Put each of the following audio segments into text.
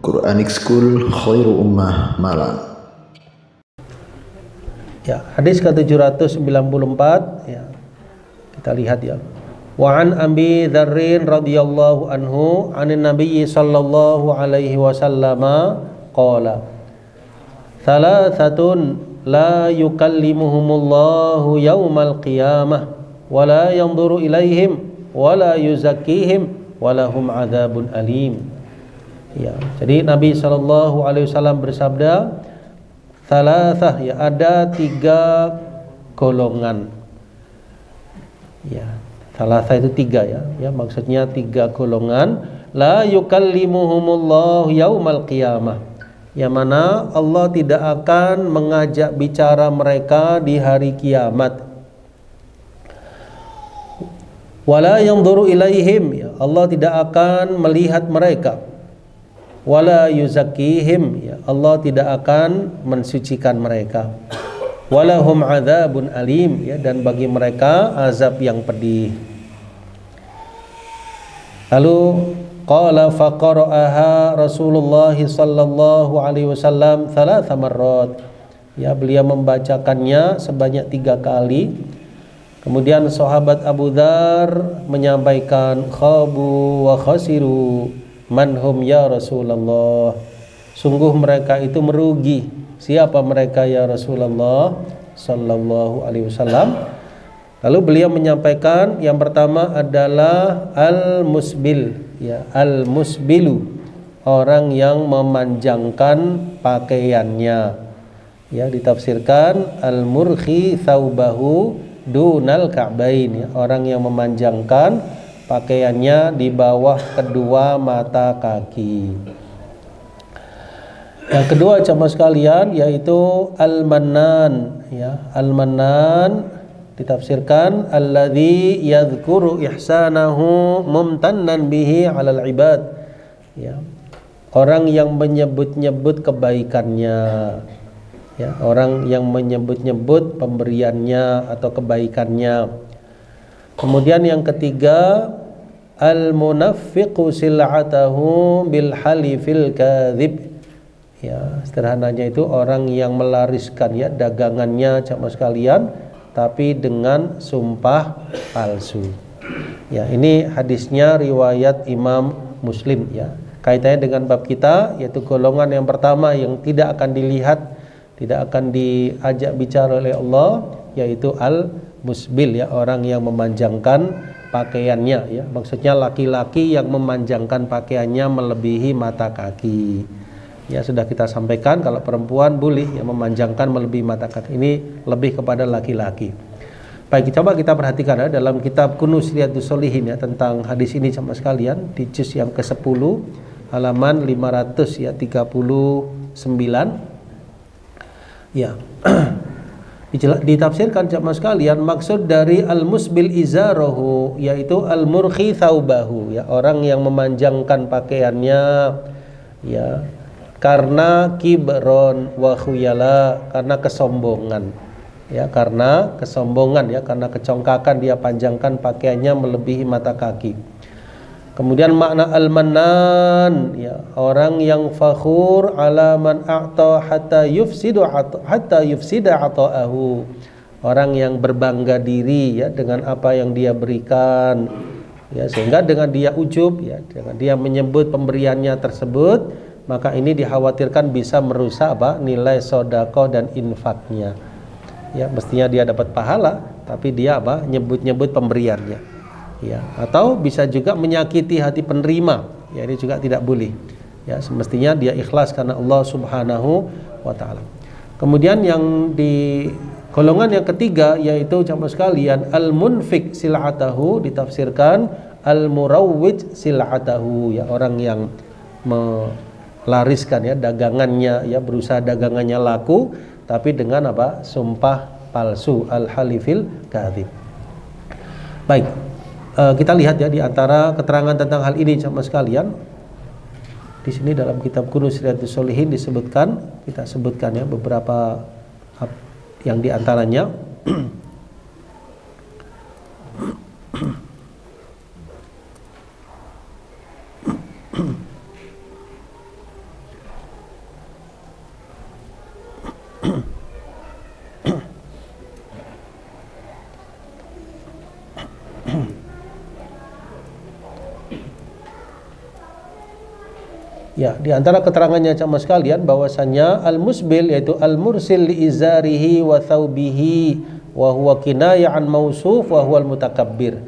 Quranic School Khairu Ummah Malang. Ya, hadis ke-794 ya. Kita lihat ya. Wa an Abi Dzarrin radhiyallahu anhu 'anin Nabiy sallallahu alaihi wasallam qala Thalathatun la yukallimuhumullahu yaumal qiyamah wa la yanzuru ilaihim wa la yuzakkihim wa lahum adzabun alim. Ya, jadi Nabi sallallahu alaihi wasallam bersabda, thalathah ya, ada 3 golongan. Ya, thalathah itu 3 ya. Ya, maksudnya 3 golongan, la yukallimuhumullahu yaumal qiyamah. Yang mana Allah tidak akan mengajak bicara mereka di hari kiamat. Wala yanzuru ilaihim, ya, Allah tidak akan melihat mereka. Wala yuzakkihim, ya, Allah tidak akan mensucikan mereka. Walahum adzabun alim, ya, dan bagi mereka azab yang pedih. Lalu qala faqara'aha Rasulullah sallallahu alaihi wasallam thalatha marrat. Ya, beliau membacakannya sebanyak 3 kali. Kemudian sahabat Abu Dzar menyampaikan, khabu wa khasiru manhum ya Rasulullah. Sungguh mereka itu merugi. Siapa mereka ya Rasulullah sallallahu alaihi wasallam? Lalu beliau menyampaikan yang pertama adalah al-musbil, ya, al-musbilu, orang yang memanjangkan pakaiannya. Ya, ditafsirkan al-murkhi thawbahu dunal ka'bain, ya, orang yang memanjangkan pakaiannya di bawah kedua mata kaki. Yang kedua jamaah sekalian yaitu al-mannan, ya, al-mannan ditafsirkan alladzi yadhkuru ihsanahu mumtannan bihi 'alal ibad, ya, orang yang menyebut-nyebut kebaikannya, ya, orang yang menyebut-nyebut pemberiannya atau kebaikannya. Kemudian yang ketiga al-munaffiqu sil'atahu bil halifil kadzib, ya, sederhananya itu orang yang melariskan, ya, dagangannya jamaah sekalian tapi dengan sumpah palsu. Ya, ini hadisnya riwayat Imam Muslim, ya. Kaitannya dengan bab kita, yaitu golongan yang pertama yang tidak akan dilihat, tidak akan diajak bicara oleh Allah, yaitu al-musbil, ya, orang yang memanjangkan pakaiannya, ya. Maksudnya laki-laki yang memanjangkan pakaiannya melebihi mata kaki. Ya, sudah kita sampaikan kalau perempuan boleh, ya, memanjangkan melebihi mata kaki. Ini lebih kepada laki-laki. Baik, coba kita perhatikan, ya, dalam kitab Kunuz Riyadhus Shalihin, ya, tentang hadis ini sama sekalian di juz yang ke-10 halaman 539. Ya. Ditafsirkan jamaah sekalian, maksud dari al-musbil izarahu yaitu al-murkhi thawbahu, ya, orang yang memanjangkan pakaiannya, ya, karena kibron wa khuyala, karena kesombongan, ya, karena kesombongan, ya, karena kecongkakan dia panjangkan pakaiannya melebihi mata kaki. Kemudian makna al-mannan, ya, orang yang fakhur ala man a'ta hatta yufsida ata'ahu, orang yang berbangga diri, ya, dengan apa yang dia berikan, ya, sehingga dengan dia ujub, ya, dengan dia menyebut pemberiannya tersebut, maka ini dikhawatirkan bisa merusak apa? Nilai sedekah dan infaknya. Ya, mestinya dia dapat pahala, tapi dia apa? Nyebut-nyebut pemberiannya. Ya, atau bisa juga menyakiti hati penerima. Ya, ini juga tidak boleh. Ya, semestinya dia ikhlas karena Allah Subhanahu wa taala. Kemudian yang di golongan yang ketiga yaitu jamaah sekalian al-munfik sil'atahu, ditafsirkan al-murawwij sil'atahu, ya, orang yang lariskan, ya, dagangannya, ya, berusaha dagangannya laku tapi dengan apa? Sumpah palsu, al-halifil kadzib. Baik, kita lihat, ya, di antara keterangan tentang hal ini sama sekalian. Di sini dalam kitab Kunuz Riyadhus Shalihin disebutkan, kita sebutkan, ya, beberapa yang di antaranya. Ya, di antara keterangannya sama sekalian bahwasanya al-musbil yaitu al-mursil li izarihi wa thawbihi wa huwa kinaya an mausuf wa huwa al-mutakabbir.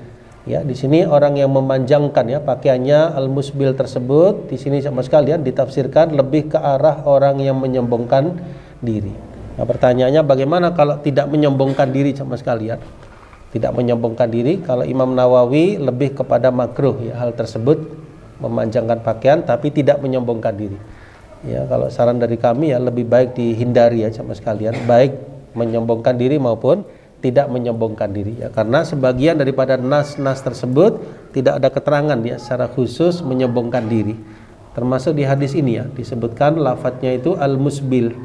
Ya, di sini orang yang memanjangkan ya pakaiannya al-musbil tersebut di sini sama sekalian ditafsirkan lebih ke arah orang yang menyombongkan diri. Nah, pertanyaannya bagaimana kalau tidak menyombongkan diri sama sekalian? Tidak menyombongkan diri, kalau Imam Nawawi lebih kepada makruh ya hal tersebut, memanjangkan pakaian tapi tidak menyombongkan diri. Ya, kalau saran dari kami ya lebih baik dihindari ya sama sekalian, baik menyombongkan diri maupun tidak menyombongkan diri ya, karena sebagian daripada nas-nas tersebut tidak ada keterangan ya secara khusus menyombongkan diri. Termasuk di hadis ini ya disebutkan lafadznya itu al-musbil.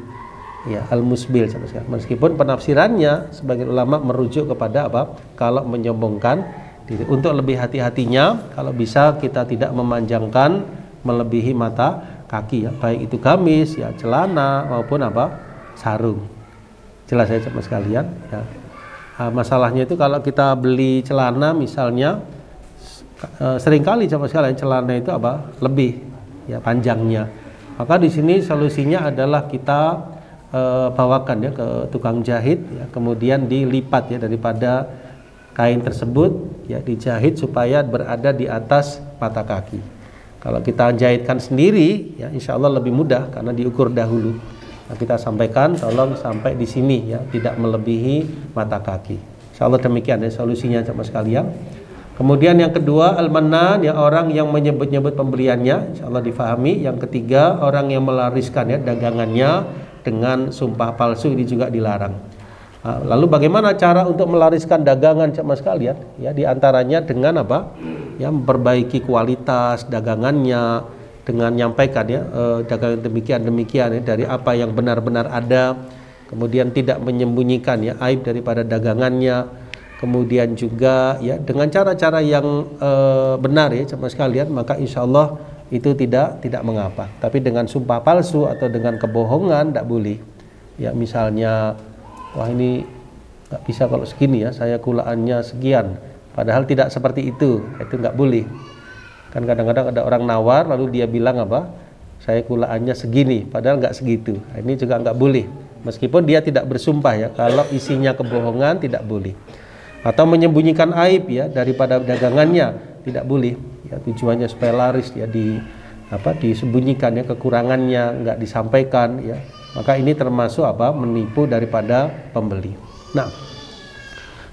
Ya, al-musbil sama sekali. Meskipun penafsirannya sebagian ulama merujuk kepada apa? Kalau menyombongkan diri. Untuk lebih hati-hatinya, kalau bisa kita tidak memanjangkan melebihi mata kaki ya, baik itu gamis ya, celana maupun apa? Sarung. Jelas ya sama sekalian ya. Masalahnya itu kalau kita beli celana misalnya seringkali sama sekalian celana itu apa? Lebih ya panjangnya. Maka di sini solusinya adalah kita bawakan ya ke tukang jahit ya, kemudian dilipat ya daripada kain tersebut ya dijahit supaya berada di atas mata kaki. Kalau kita jahitkan sendiri ya insya Allah lebih mudah karena diukur dahulu. Nah, kita sampaikan tolong sampai di sini ya, tidak melebihi mata kaki. Insya Allah demikian ya solusinya sama sekalian. Kemudian yang kedua al-mannan ya orang yang menyebut-nyebut pembeliannya, insya Allah difahami. Yang ketiga orang yang melariskan ya dagangannya dengan sumpah palsu, ini juga dilarang. Lalu bagaimana cara untuk melariskan dagangan sama sekalian? Ya, diantaranya dengan apa? Ya, memperbaiki kualitas dagangannya dengan menyampaikan ya dagangan demikian ya, dari apa yang benar-benar ada. Kemudian tidak menyembunyikan ya aib daripada dagangannya. Kemudian juga ya dengan cara-cara yang benar ya sama sekalian, maka insya Allah itu tidak mengapa. Tapi dengan sumpah palsu atau dengan kebohongan tidak boleh. Ya, misalnya wah ini nggak bisa kalau segini ya, saya kulaannya sekian, padahal tidak seperti itu nggak boleh. Kan kadang-kadang ada orang nawar lalu dia bilang apa, saya kulaannya segini, padahal nggak segitu. Nah, ini juga nggak boleh, meskipun dia tidak bersumpah ya, kalau isinya kebohongan tidak boleh. Atau menyembunyikan aib ya daripada dagangannya tidak boleh. Ya, tujuannya supaya laris ya disembunyikan ya kekurangannya, nggak disampaikan ya. Maka ini termasuk apa? Menipu daripada pembeli. Nah,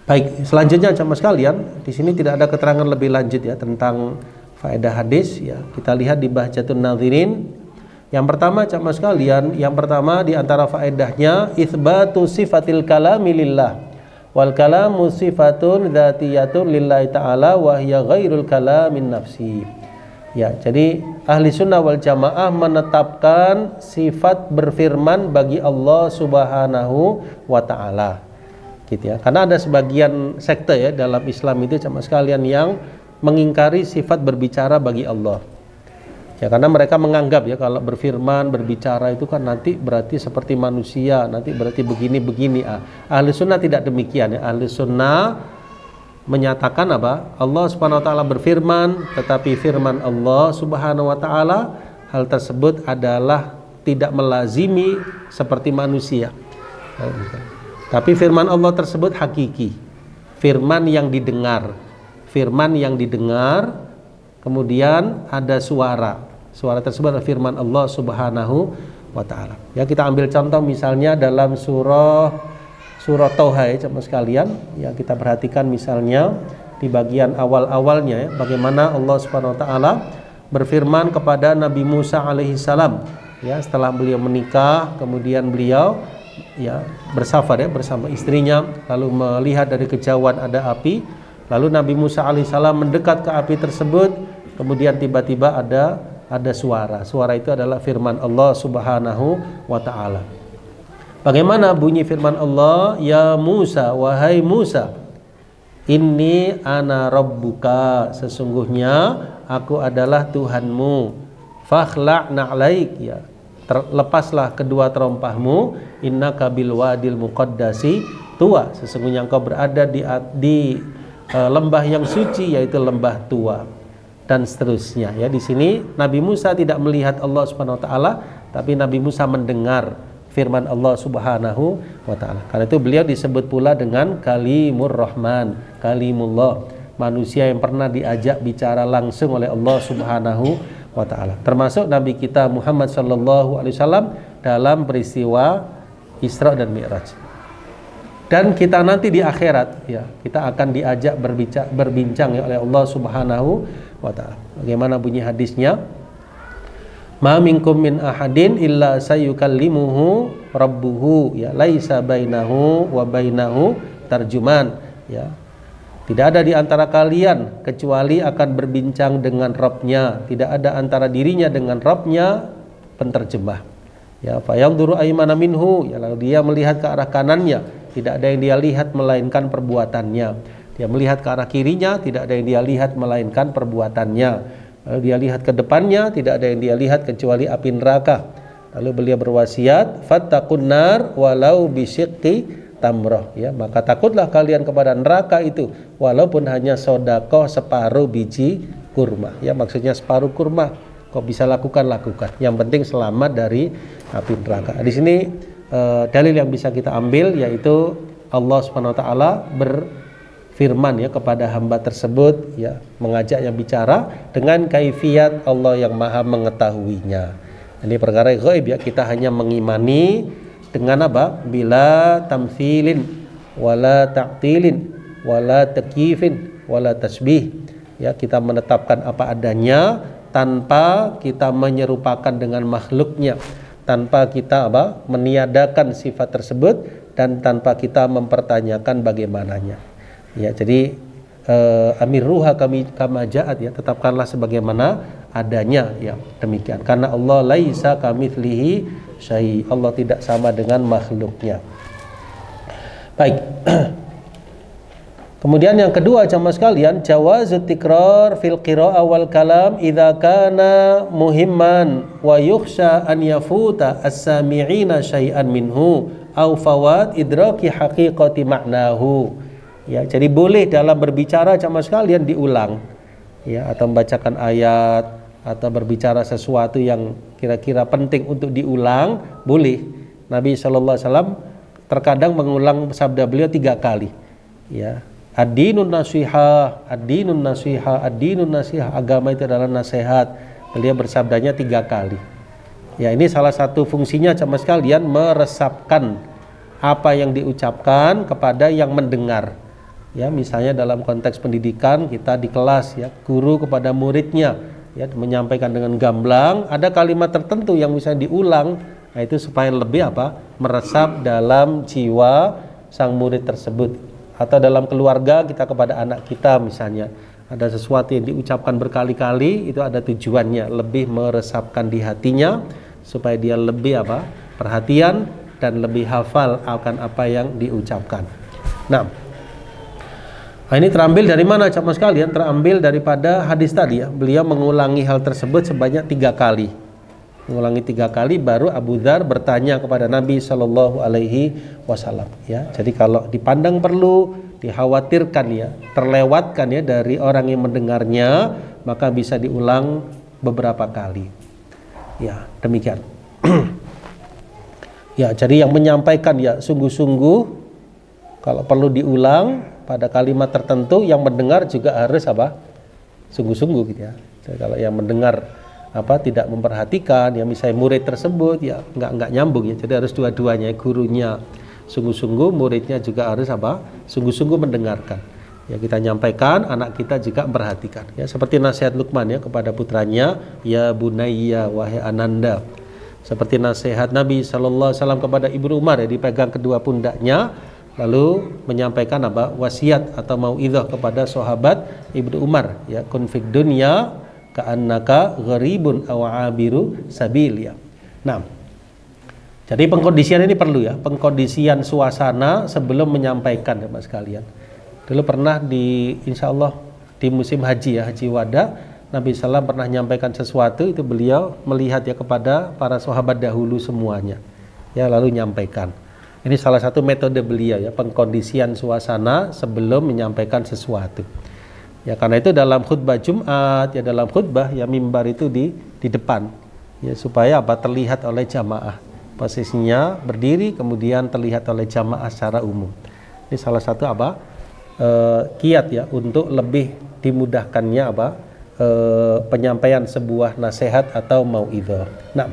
baik, selanjutnya sama sekalian, di sini tidak ada keterangan lebih lanjut ya tentang faedah hadis ya. Kita lihat di Bahjatun Nadhirin. Yang pertama sama sekalian, di antara faedahnya itsbatu sifatil kalami lillah. Wal kalamu sifatun dzatiyatun lillahi ta'ala wa hiya ghairul kalamin nafsi. Ya, jadi ahli sunnah wal jamaah menetapkan sifat berfirman bagi Allah subhanahu wa ta'ala gitu ya. Karena ada sebagian sekte ya dalam Islam itu sama sekalian yang mengingkari sifat berbicara bagi Allah ya, karena mereka menganggap ya kalau berfirman, berbicara itu kan nanti berarti seperti manusia, nanti berarti begini-begini. Ahli sunnah tidak demikian ya. Ahli sunnah menyatakan apa? Allah Subhanahu wa taala berfirman, tetapi firman Allah Subhanahu wa taala hal tersebut adalah tidak melazimi seperti manusia. Tapi firman Allah tersebut hakiki. Firman yang didengar. Kemudian ada suara. Suara tersebut adalah firman Allah Subhanahu wa taala. Ya, kita ambil contoh misalnya dalam surah Tauha ya sama sekalian ya, kita perhatikan misalnya di bagian awal-awalnya ya, bagaimana Allah Subhanahu wa taala berfirman kepada Nabi Musa alaihi salam ya, setelah beliau menikah, kemudian beliau ya bersafar ya bersama istrinya, lalu melihat dari kejauhan ada api, lalu Nabi Musa alaihi salam mendekat ke api tersebut, kemudian tiba-tiba ada suara itu adalah firman Allah Subhanahu wa taala. Bagaimana bunyi firman Allah? Ya Musa, wahai Musa, inni ana rabbuka, sesungguhnya aku adalah Tuhanmu. Fakhla' na'laik, ya, terlepaslah kedua terompahmu. Innaka bil wadil muqaddasi tuwa, sesungguhnya engkau berada di lembah yang suci, yaitu lembah Tuwa. dan seterusnya. Ya, di sini Nabi Musa tidak melihat Allah Subhanahu wa taala, tapi Nabi Musa mendengar firman Allah Subhanahu wa taala. Karena itu beliau disebut pula dengan Kalimur Rahman, Kalimullah, manusia yang pernah diajak bicara langsung oleh Allah Subhanahu wa taala. Termasuk Nabi kita Muhammad sallallahu alaihi wasallam dalam peristiwa Isra dan Mi'raj. Dan kita nanti di akhirat, ya, kita akan diajak berbincang ya, oleh Allah Subhanahu wa taala. Bagaimana bunyi hadisnya? Ma minkum min ahadin illa sayukallimuhu rabbuhu, ya, laisa bainahu wa bainahu tarjuman, ya. Tidak ada di antara kalian kecuali akan berbincang dengan Rabb-nya. Tidak ada antara dirinya dengan Rabb-nya penterjemah. Ya, fa yanzuru aymana minhu, ya, lalu dia melihat ke arah kanannya, tidak ada yang dia lihat melainkan perbuatannya. Dia melihat ke arah kirinya, tidak ada yang dia lihat melainkan perbuatannya. Lalu dia lihat ke depannya, tidak ada yang dia lihat kecuali api neraka. Lalu beliau berwasiat, fattaqun nar walau bisyiqqi tamrah, ya, maka takutlah kalian kepada neraka itu walaupun hanya sedekah separuh biji kurma. Ya, maksudnya separuh kurma. Kok bisa lakukan, yang penting selamat dari api neraka. Di sini dalil yang bisa kita ambil yaitu Allah Subhanahu wa taala berfirman ya kepada hamba tersebut, ya, mengajaknya bicara dengan kaifiat Allah yang Maha mengetahuinya. Ini perkara yang gaib, ya, kita hanya mengimani dengan apa? Bila tamtsilin wala ta'tilin wala takyifin wala tasbih. Ya, kita menetapkan apa adanya tanpa kita menyerupakan dengan makhluknya, tanpa kita meniadakan sifat tersebut, dan tanpa kita mempertanyakan bagaimananya. Ya, jadi amiruha kama ja'at, ya, tetapkanlah sebagaimana adanya, ya, demikian. Karena Allah laisa kamitslihi syai', Allah tidak sama dengan makhluknya. Baik. Kemudian yang kedua, jamaah sekalian, jawazut tikrar fil qira'ah wal kalam idza kana muhimman wa yukhsha an yafuta as-sami'ina syai'an minhu au fawat idraki haqiqati ma'nahu. Ya, jadi boleh dalam berbicara jamaah sekalian diulang, ya, atau membacakan ayat atau berbicara sesuatu yang kira-kira penting untuk diulang, boleh. Nabi sallallahu alaihi wasallam terkadang mengulang sabda beliau 3 kali. Ya. Ad-dinun nasihah, ad-dinun nasihah, ad-dinun nasihah. Agama itu adalah nasihat. Beliau bersabdanya 3 kali. Ya, ini salah satu fungsinya jamaah sekalian, meresapkan apa yang diucapkan kepada yang mendengar. Ya, misalnya dalam konteks pendidikan kita di kelas, ya, guru kepada muridnya, ya, menyampaikan dengan gamblang, ada kalimat tertentu yang bisa diulang. Nah, itu supaya lebih meresap dalam jiwa sang murid tersebut. Atau dalam keluarga kita kepada anak kita misalnya, ada sesuatu yang diucapkan berkali-kali, itu ada tujuannya, lebih meresapkan di hatinya supaya dia lebih perhatian dan lebih hafal akan apa yang diucapkan. Nah, ini terambil dari mana jamaah sekalian? Terambil daripada hadis tadi, ya. Beliau mengulangi hal tersebut sebanyak 3 kali. Mengulangi 3 kali, baru Abu Dzar bertanya kepada Nabi Shallallahu Alaihi Wasallam. Ya, jadi kalau dipandang perlu, dikhawatirkan, ya, terlewatkan, ya, dari orang yang mendengarnya, maka bisa diulang beberapa kali. Ya, demikian. Ya, jadi yang menyampaikan, ya, sungguh-sungguh, kalau perlu diulang pada kalimat tertentu, yang mendengar juga harus sungguh-sungguh, gitu, ya. Jadi kalau yang mendengar tidak memperhatikan, ya, misalnya murid tersebut, ya, nggak nyambung, ya, jadi harus dua-duanya, gurunya sungguh-sungguh, muridnya juga harus sungguh-sungguh mendengarkan. Ya, kita nyampaikan, anak kita juga memperhatikan, ya, seperti nasihat Luqman, ya, kepada putranya, ya bunayya, wahai ananda. Seperti nasihat Nabi sallallahu alaihi wasallam kepada Ibnu Umar, ya, dipegang kedua pundaknya, lalu menyampaikan wasiat atau mauidhah kepada sahabat Ibnu Umar, ya, kun fid dunya ka'annaka gharibun aw 'abiru sabil, ya. Nah, jadi pengkondisian ini perlu, ya, pengkondisian suasana sebelum menyampaikan, ya, Mas sekalian. Dulu pernah insyaallah di musim haji, ya, haji wada, Nabi sallallahu pernah menyampaikan sesuatu, itu beliau melihat, ya, kepada para sahabat dahulu semuanya, ya, lalu menyampaikan. Ini salah satu metode beliau, ya, pengkondisian suasana sebelum menyampaikan sesuatu. Ya karena itu dalam khutbah Jumat, ya dalam khutbah ya mimbar itu di depan. Ya supaya apa? Terlihat oleh jamaah. Posisinya berdiri kemudian terlihat oleh jamaah secara umum. Ini salah satu apa? Kiat ya untuk lebih dimudahkannya apa? Penyampaian sebuah nasihat atau mau'izah. Nah,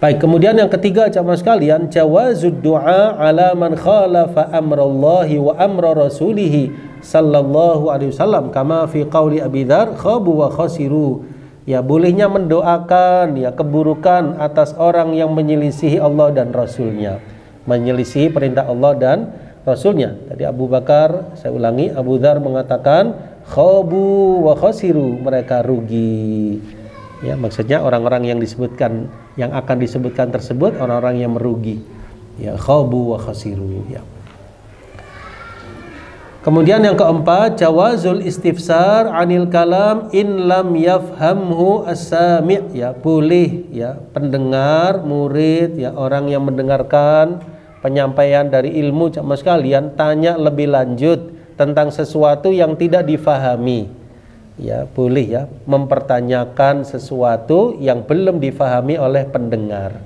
baik, kemudian yang ketiga jamaah sekalian, jawazud du'a ala man khalafa amrallahi wa amra rasulih sallallahu alaihi wasallam kama fi qauli Abi Dzar khabu wa khasiru. Ya bolehnya mendoakan ya keburukan atas orang yang menyelisihi Allah dan Rasulnya, menyelisihi perintah Allah dan Rasulnya. Tadi Abu Bakar, saya ulangi, Abu Dzar mengatakan khabu wa khasiru, mereka rugi. Ya, maksudnya orang-orang yang disebutkan, yang akan disebutkan tersebut orang-orang yang merugi. Ya, khabu wa khasiru. Ya. Kemudian yang keempat, jawazul istifsar anil kalam in lam yafhamhu as-sami'. Ya, boleh ya pendengar, murid, ya orang yang mendengarkan penyampaian dari ilmu jamaah sekalian tanya lebih lanjut tentang sesuatu yang tidak difahami. Ya, boleh ya mempertanyakan sesuatu yang belum difahami oleh pendengar.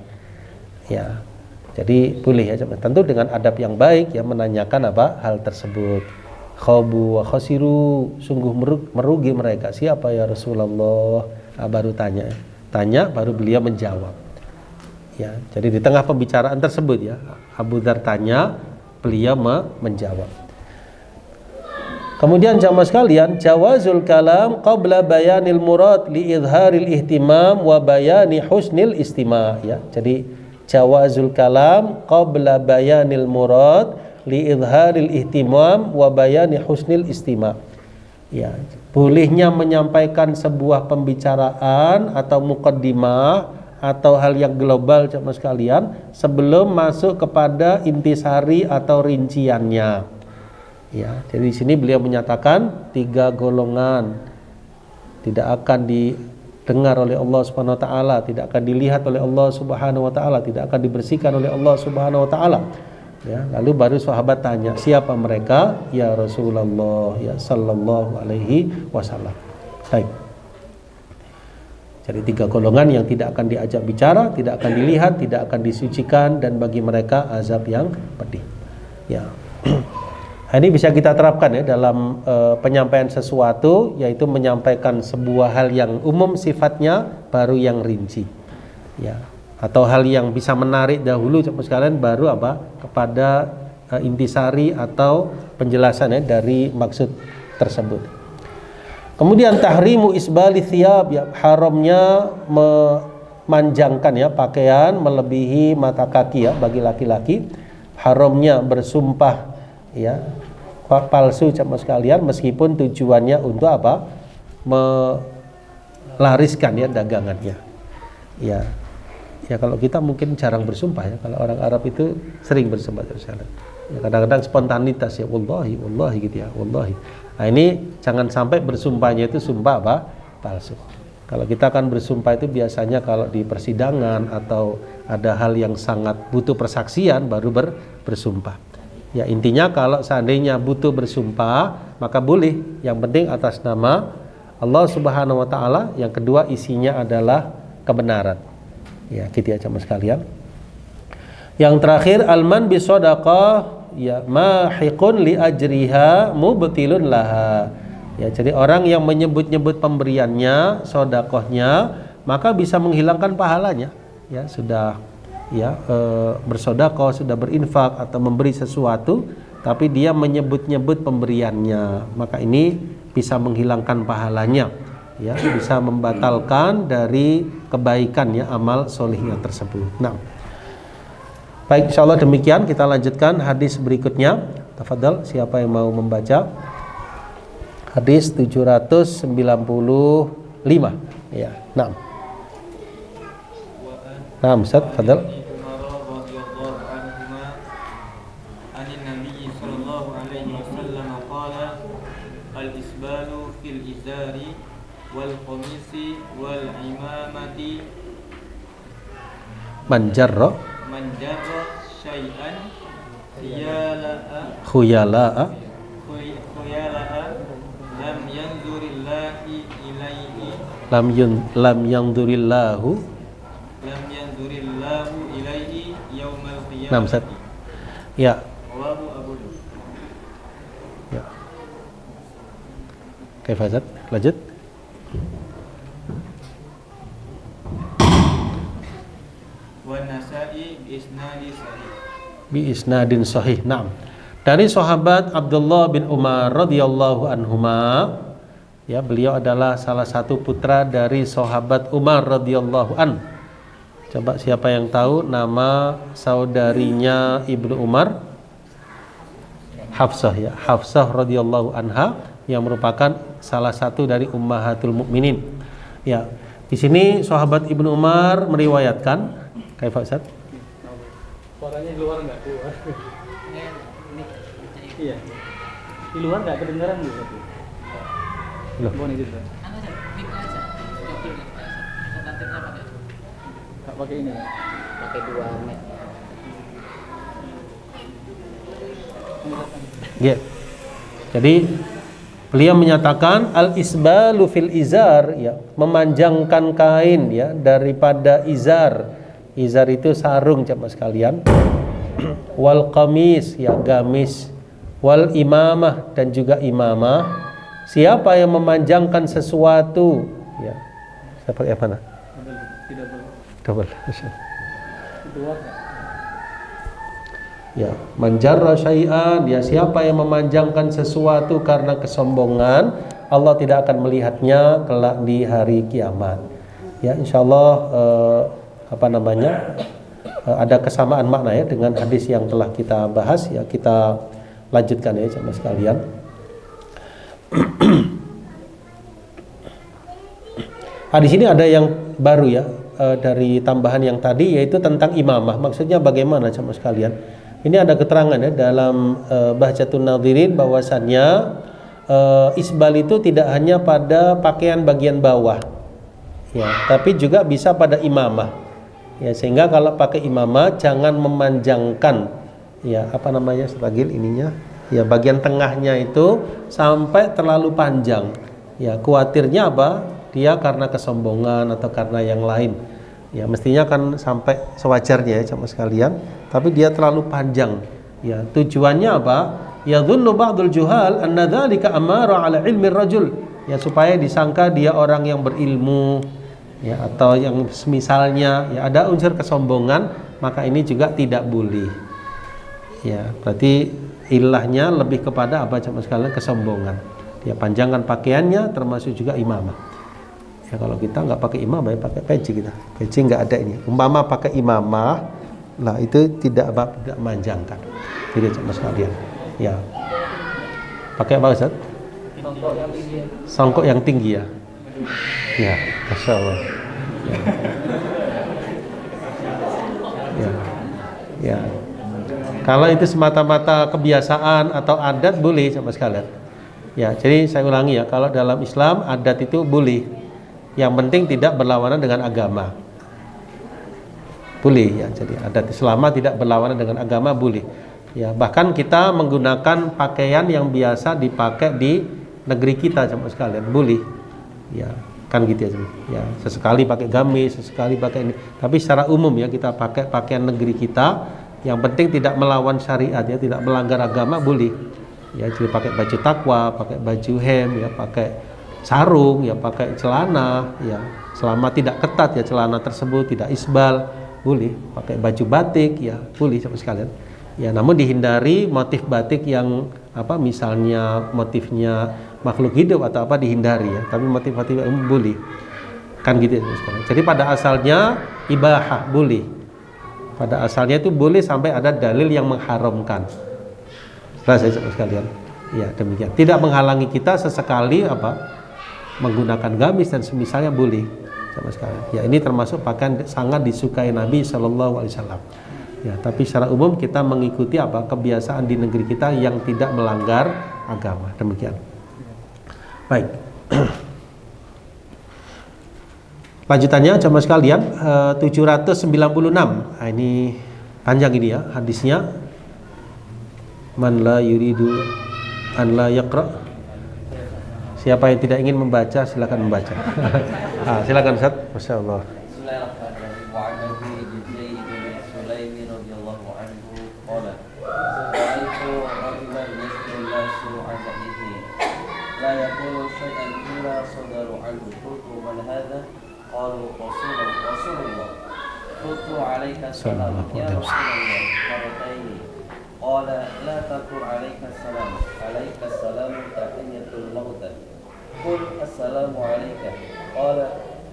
Ya. Jadi boleh ya, tentu dengan adab yang baik ya menanyakan apa hal tersebut. Khabu wa khasiru, sungguh merugi mereka. Siapa ya Rasulullah? Baru tanya baru beliau menjawab. Ya, jadi di tengah pembicaraan tersebut ya Abu Dzar tanya, beliau menjawab. Kemudian jamaah sekalian, jawazul kalam qabla bayanil murad li idharil ihtimam wa bayani husnil istima'. Ya, jadi jawazul kalam qabla bayanil murad li idharil ihtimam wa bayani husnil istima'. Ya, bolehnya menyampaikan sebuah pembicaraan atau muqaddimah atau hal yang global jamaah sekalian sebelum masuk kepada intisari atau rinciannya. Ya, jadi di sini beliau menyatakan 3 golongan tidak akan didengar oleh Allah Subhanahu wa taala, tidak akan dilihat oleh Allah Subhanahu wa taala, tidak akan dibersihkan oleh Allah Subhanahu wa taala. Ya, lalu baru sahabat tanya, siapa mereka? Ya Rasulullah, ya sallallahu alaihi wasallam. Baik. Jadi 3 golongan yang tidak akan diajak bicara, tidak akan dilihat, tidak akan disucikan, dan bagi mereka azab yang pedih. Ya. Ini bisa kita terapkan ya dalam penyampaian sesuatu, yaitu menyampaikan sebuah hal yang umum sifatnya baru yang rinci. Ya. Atau hal yang bisa menarik dahulu sekalian baru apa? Kepada intisari atau penjelasan ya dari maksud tersebut. Kemudian tahrimu isbali thiyab, ya haramnya memanjangkan ya pakaian melebihi mata kaki ya bagi laki-laki. Haramnya bersumpah ya palsu jamaah sekalian meskipun tujuannya untuk apa? Melariskan ya dagangannya. Ya. Ya kalau kita mungkin jarang bersumpah ya. Kalau orang Arab itu sering bersumpah ya, kadang-kadang spontanitas ya, wallahi gitu ya, wallahi. Nah ini jangan sampai bersumpahnya itu sumpah apa? Palsu. Kalau kita akan bersumpah itu biasanya kalau di persidangan atau ada hal yang sangat butuh persaksian baru bersumpah. Ya intinya kalau seandainya butuh bersumpah maka boleh. Yang penting atas nama Allah Subhanahu wa taala. Yang kedua isinya adalah kebenaran. Ya gitu ya jamaah sekalian. Yang terakhir alman bi shadaqah ya mahiqun li ajriha mubtilun laha. Ya jadi orang yang menyebut-nyebut pemberiannya, sedekahnya, maka bisa menghilangkan pahalanya. Ya sudah ya bersedekah, sudah berinfak atau memberi sesuatu tapi dia menyebut-nyebut pemberiannya, maka ini bisa menghilangkan pahalanya. Ya, bisa membatalkan dari kebaikan ya amal solihnya tersebut. Nah, baik, insyaallah demikian kita lanjutkan hadis berikutnya. Tafadhal, siapa yang mau membaca? Hadis 795. Ya, nah. Nah, Ustaz, tafadhal. wal qamisi wal imamati manjarra syai'an khuyala'a lam yandurillahu ilaihi yaumal Naam, Ustaz. qiyamati. Ya. Rawahu Abu Daud. Ya. Oke, Ustaz, lanjut. Wa Nasa'i bi Bi isnadin isnadi sahih. sahih. Naam. Dari sahabat Abdullah bin Umar radhiyallahu anhuma, ya, beliau adalah salah satu putra dari sahabat Umar radhiyallahu an. Coba siapa yang tahu nama saudarinya Ibnu Umar? Hafsah, ya, Hafsah radhiyallahu anha yang merupakan salah satu dari ummahatul mukminin. Ya, di sini sahabat Ibnu Umar meriwayatkan, kayak Ustaz? Suaranya di luar nggak keluar. Iya. Di luar nggak kedengaran gitu. Loh. Boleh gitu. Nggak pakai ini. Pakai 2 mic. Ya. Jadi beliau menyatakan al-isbalu fil izar, ya, memanjangkan kain, ya, daripada izar. Izar itu sarung, jemaah sekalian. Wal qamis, ya, gamis. Wal imamah, dan juga imamah. Siapa yang memanjangkan sesuatu, ya. Seperti apa nah? Tidak boleh. Double. Keluar. Ya, manjarra syai'an, ya, siapa yang memanjangkan sesuatu karena kesombongan, Allah tidak akan melihatnya kelak di hari kiamat. Ya, insyaallah ada kesamaan makna, ya, dengan hadis yang telah kita bahas, ya. Kita lanjutkan, ya, sama sekalian. Di sini ada yang baru, ya, dari tambahan yang tadi, yaitu tentang imamah. Maksudnya bagaimana, sama sekalian? Ini ada keterangan, ya, dalam Bahjatun Nadhirin bahwasannya isbal itu tidak hanya pada pakaian bagian bawah, ya, tapi juga bisa pada imamah, ya, sehingga kalau pakai imamah jangan memanjangkan, ya, setagil ininya, ya, bagian tengahnya itu sampai terlalu panjang, ya, khawatirnya apa? Dia karena kesombongan atau karena yang lain. Ya, mestinya kan sampai sewajarnya, ya, sama sekalian, tapi dia terlalu panjang. Ya, tujuannya apa? Ya, dzunnu ba'dul juhal anna dzalika amara 'ala ilmi rajul. Ya, supaya disangka dia orang yang berilmu, ya, atau yang semisalnya, ya, ada unsur kesombongan, maka ini juga tidak boleh. Ya, berarti ilahnya lebih kepada apa, sama sekalian, kesombongan. Dia panjangkan pakaiannya, termasuk juga imamah. Ya, kalau kita nggak pakai imamah, ya, pakai peci kita. Peci nggak ada ini. Umpama pakai imamah, lah itu tidak manjangkan. Tidak, sama sekalian. Ya. Pakai apa, Ustaz? Songkok yang tinggi, ya. Ya, Masya Allah. Ya. Ya. Ya. Kalau itu semata-mata kebiasaan atau adat, boleh, sama sekalian. Ya, jadi saya ulangi, ya, kalau dalam Islam adat itu boleh. Yang penting tidak berlawanan dengan agama. Boleh, ya. Jadi adat selama tidak berlawanan dengan agama boleh. Ya, bahkan kita menggunakan pakaian yang biasa dipakai di negeri kita, sama sekalian, boleh. Ya, kan gitu, ya. Ya, sesekali pakai gamis, sesekali pakai ini. Tapi secara umum, ya, kita pakai pakaian negeri kita. Yang penting tidak melawan syariat, ya, tidak melanggar agama, boleh. Ya, jadi pakai baju takwa, pakai baju hem, ya, pakai sarung, ya, pakai celana, ya, selama tidak ketat, ya, celana tersebut tidak isbal, boleh. Pakai baju batik, ya, boleh, sama sekalian. Ya, namun dihindari motif batik yang apa, misalnya motifnya makhluk hidup atau apa, dihindari, ya. Tapi motif-motif boleh. Kan gitu, ya, sekalian. Jadi pada asalnya ibahah, boleh. Pada asalnya itu boleh sampai ada dalil yang mengharamkan. Jelas, ya, sekalian. Ya, demikian. Tidak menghalangi kita sesekali apa, menggunakan gamis dan semisalnya, boleh, sama sekali. Ya, ini termasuk pakaian sangat disukai Nabi Shallallahu Alaihi Wasallam. Ya, tapi secara umum kita mengikuti apa, kebiasaan di negeri kita yang tidak melanggar agama. Demikian. Baik. Lanjutannya, jemaah sekalian, 796. Nah, ini panjang ini, ya, hadisnya. Man la yuridu an la yaqra. Siapa yang tidak ingin membaca silakan membaca. Silakan Ustaz. Masya Allah. Bismillahirrahmanirrahim. Wa 'an Abi Zaid bin Sulaim radhiyallahu anhu qala ra'aitu rajulan yas'alullah su'an bihi la yaqulu shay'an illa sadaru anhu qultu man hadha qalu rasulullah qultu 'alaika salam ya rasulullah marrataini qala la taqul 'alaika salam 'alaika salam tahiyyatul mauta qul assalamu 'alaika qala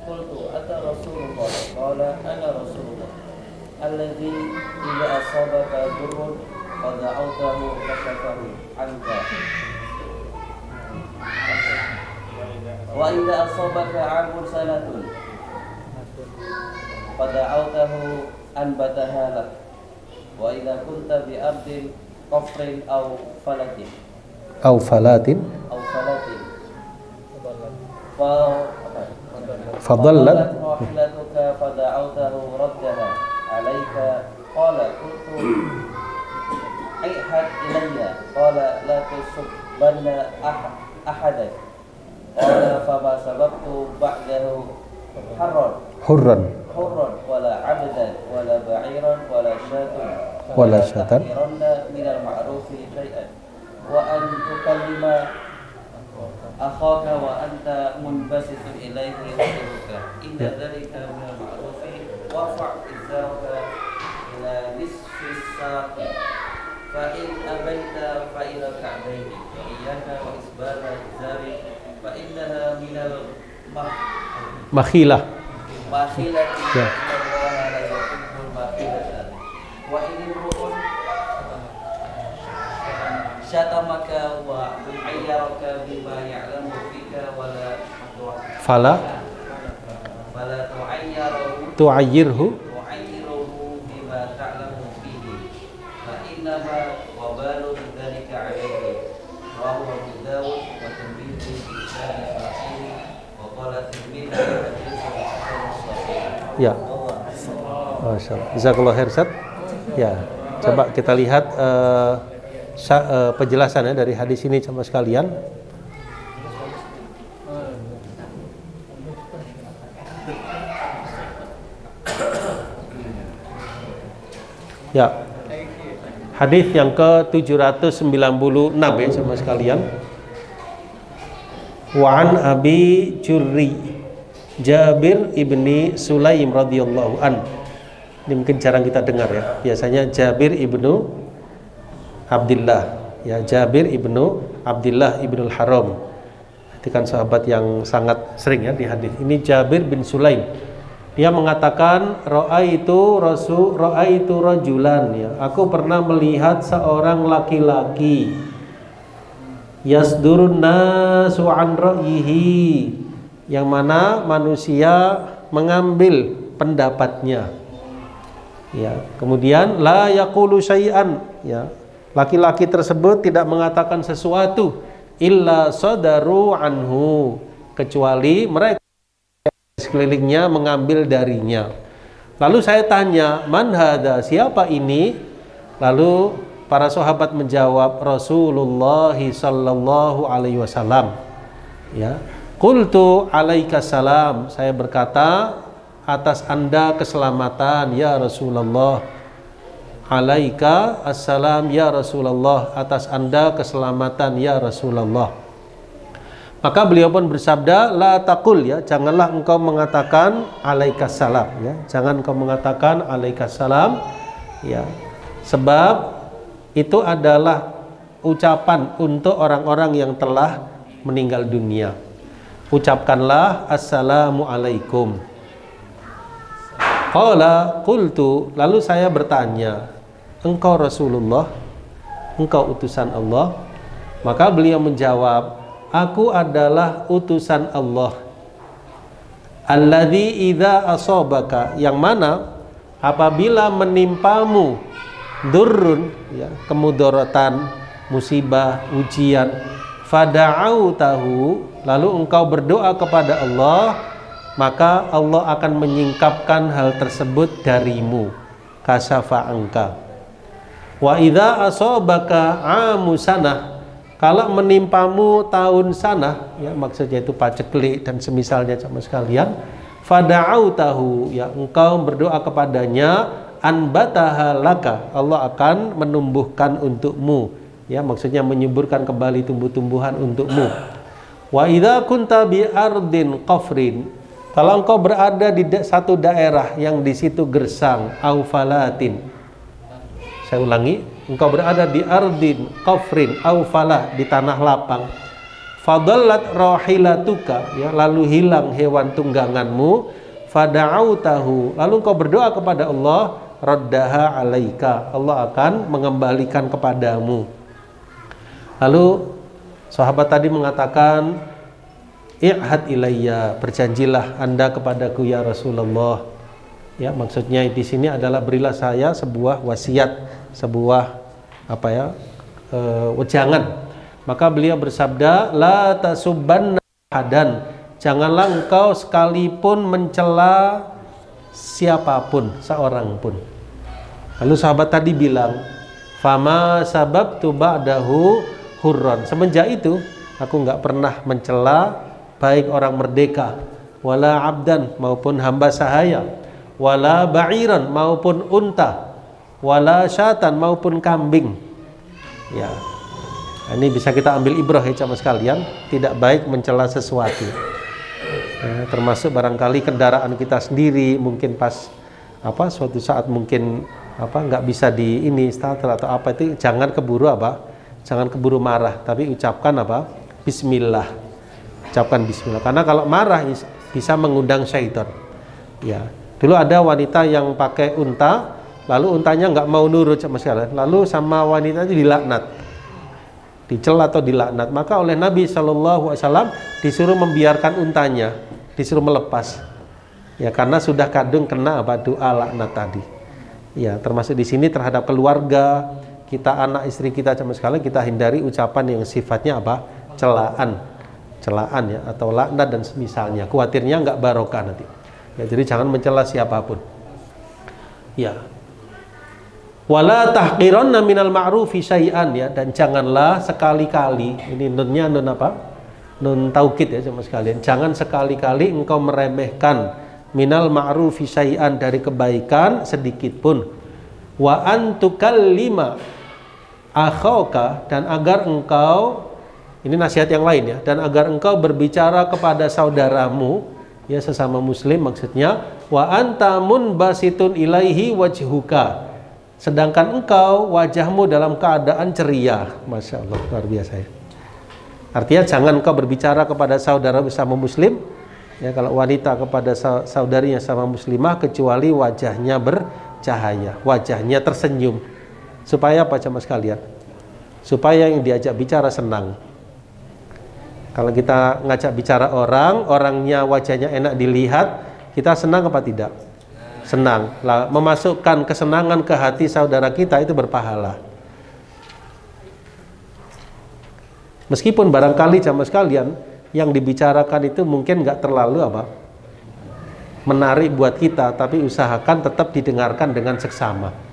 qultu ata rasulullah qala ana rasulullah alladhi idza asabaka durrun fada'awtahu kashafahu anka wa idza asabaka 'amun sanatun fada'awtahu anbataha lak wa idza kunta bi ardin qafrin aw falatin fadallat rahilatuka fada'awtahu raddaha alaika qala qultu ihad ilayya qala la tusubbanna ahadan qala fama sababtu ba'dahu hurran wala 'abdan wala ba'iran wala syatan min al-ma'rufi shay'an wa an tukallima akhaka wa anta munbasitun ilaihi wajhuka inna dhalika min al-ma'rufi warfa' izaraka ila nisfi as-saqi fa in abaita fa ila ka'baini wa iyyaka wa isbala izari fa innaha min makhilah makhilati Allah la yuhibbul makhilata wa in imru'un syatamaka wa ayyaraka bima ya'lamu fika wala fala tu'ayyirhu bima ta'lamu fihi fa innama wabalu dzalika 'alayhi rawahu Abu Dawud wa Tirmidzi bi sanad sahih wa qala Tirmidzi haditsun sahih. Ya. Masyaallah. Jazakallahu khair Ustaz. Ya, coba kita lihat penjelasannya dari hadis ini sama sekalian. Ya. Hadis yang ke-796 ya sama sekalian. Wa an Abi Jurri Jabir ibni Sulaim radhiyallahu an. Ini mungkin jarang kita dengar ya. Biasanya Jabir ibnu Abdullah, ya Jabir ibnu Abdullah ibnul Haram. Itu kan sahabat yang sangat sering ya di hadis. Ini Jabir bin Sulaim. Dia mengatakan ra'aitu rajulan ya. Aku pernah melihat seorang laki-laki yasdurun nasu an ra'yihi, yang mana manusia mengambil pendapatnya. Ya, kemudian la yaqulu syai'an ya. Laki-laki tersebut tidak mengatakan sesuatu illa sadaru anhu, kecuali mereka sekelilingnya mengambil darinya. Lalu saya tanya, man hadza, siapa ini? Lalu para sahabat menjawab, Rasulullah sallallahu alaihi wasallam. Ya. Qultu alaika salam, saya berkata, atas Anda keselamatan ya Rasulullah. Alaika assalam ya Rasulullah, atas Anda keselamatan ya Rasulullah. Maka beliau pun bersabda, la taqul ya, janganlah engkau mengatakan alaika salam ya, jangan engkau mengatakan alaika salam ya, sebab itu adalah ucapan untuk orang-orang yang telah meninggal dunia. Ucapkanlah assalamu alaikum. Qala qultu, lalu saya bertanya, engkau Rasulullah, engkau utusan Allah? Maka beliau menjawab, aku adalah utusan Allah. Alladzi idza asabaka, yang mana apabila menimpamu durrun ya, kemudaratan, musibah, ujian, fada'autahu, lalu engkau berdoa kepada Allah, maka Allah akan menyingkapkan hal tersebut darimu, kasafa angka. Wa idza asabaka amusanah, kalau menimpamu tahun sana, ya maksudnya itu paceklik dan semisalnya sama sekalian, fada'autahu, ya engkau berdoa kepadanya, anbataha laka, Allah akan menumbuhkan untukmu, ya maksudnya menyuburkan kembali tumbuh-tumbuhan untukmu. Wa idza kunta bi ardin qafrin, kalau engkau berada di satu daerah yang di situ gersang, au falatin, saya ulangi, engkau berada di ardin qafrin au falah, di tanah lapang, fadallat rahilatuka, ya lalu hilang hewan tungganganmu, fada'autahu, lalu engkau berdoa kepada Allah, raddaha alaika, Allah akan mengembalikan kepadamu. Lalu sahabat tadi mengatakan, i'had ilayya, berjanjilah Anda kepadaku ya Rasulullah. Ya, maksudnya di sini adalah berilah saya sebuah wasiat, sebuah wejangan. Maka beliau bersabda, la tasubbanna ahadan, janganlah engkau sekalipun mencela siapapun, seorang pun. Lalu sahabat tadi bilang, fama sababtu ba'dahu hurran, semenjak itu aku nggak pernah mencela baik orang merdeka, wala abdan maupun hamba sahaya, wala ba'iran maupun unta, wala syatan maupun kambing. Ya, ini bisa kita ambil ibrah ya sama sekalian, tidak baik mencela sesuatu. Ya, termasuk barangkali kendaraan kita sendiri mungkin pas suatu saat mungkin nggak bisa di ini starter atau apa, itu jangan keburu jangan keburu marah, tapi ucapkan bismillah, ucapkan bismillah, karena kalau marah bisa mengundang syaitan. Ya, dulu ada wanita yang pakai unta, lalu untanya nggak mau nurut sama sekali, lalu sama wanita itu dilaknat, dicela atau dilaknat. Maka oleh Nabi SAW disuruh membiarkan untanya, disuruh melepas, ya karena sudah kadung kena doa laknat tadi. Ya, termasuk di sini terhadap keluarga kita, anak istri kita sama sekali kita hindari ucapan yang sifatnya celaan ya, atau laknat dan semisalnya. Khawatirnya nggak barokah nanti. Ya, jadi jangan mencela siapapun. Ya. Wala tahqiranna minal ma'rufi syai'an, ya, dan janganlah sekali-kali, ini nunnya nun taukid ya sama sekalian. Jangan sekali-kali engkau meremehkan minal ma'rufi syai'an, dari kebaikan sedikit pun. Wa antukallima akhauka, dan agar engkau, ini nasihat yang lain ya, dan agar engkau berbicara kepada saudaramu, ya sesama muslim maksudnya, wa anta munbasitun ilaihi wajhuka, sedangkan engkau wajahmu dalam keadaan ceria. Masya Allah, luar biasa ya. Artinya jangan engkau berbicara kepada saudara sesama muslim, ya kalau wanita kepada saudarinya sama muslimah, kecuali wajahnya bercahaya, wajahnya tersenyum. Supaya apa sama sekalian? Supaya yang diajak bicara senang. Kalau kita ngajak bicara orangnya wajahnya enak dilihat, kita senang apa tidak? Senang. Lah, memasukkan kesenangan ke hati saudara kita itu berpahala. Meskipun barangkali sama sekalian yang dibicarakan itu mungkin nggak terlalu menarik buat kita, tapi usahakan tetap didengarkan dengan seksama.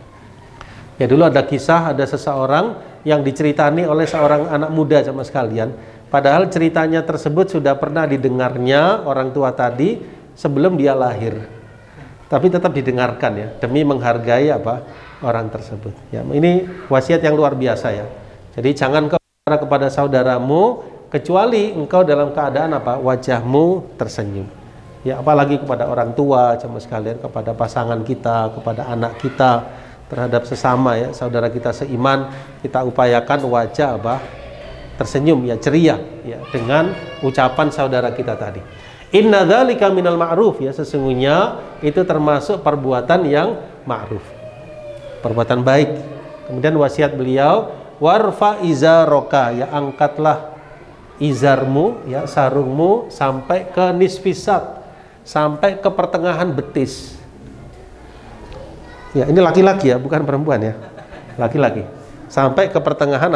Ya, dulu ada kisah, ada seseorang yang diceritani oleh seorang anak muda sama sekalian, padahal ceritanya tersebut sudah pernah didengarnya orang tua tadi sebelum dia lahir, tapi tetap didengarkan ya, demi menghargai orang tersebut. Ya, ini wasiat yang luar biasa ya. Jadi jangan kau bicara kepada saudaramu kecuali engkau dalam keadaan wajahmu tersenyum. Ya, apalagi kepada orang tua sama sekalian, kepada pasangan kita, kepada anak kita, terhadap sesama ya, saudara kita seiman, kita upayakan wajah tersenyum ya, ceria ya, dengan ucapan saudara kita tadi. Inna dzalika minal ma'ruf, ya sesungguhnya itu termasuk perbuatan yang ma'ruf, perbuatan baik. Kemudian wasiat beliau, warfa izaroka, ya angkatlah izarmu ya, sarungmu sampai ke nisfisat, sampai ke pertengahan betis. Ya, ini laki-laki ya, bukan perempuan ya. Laki-laki. Sampai ke pertengahan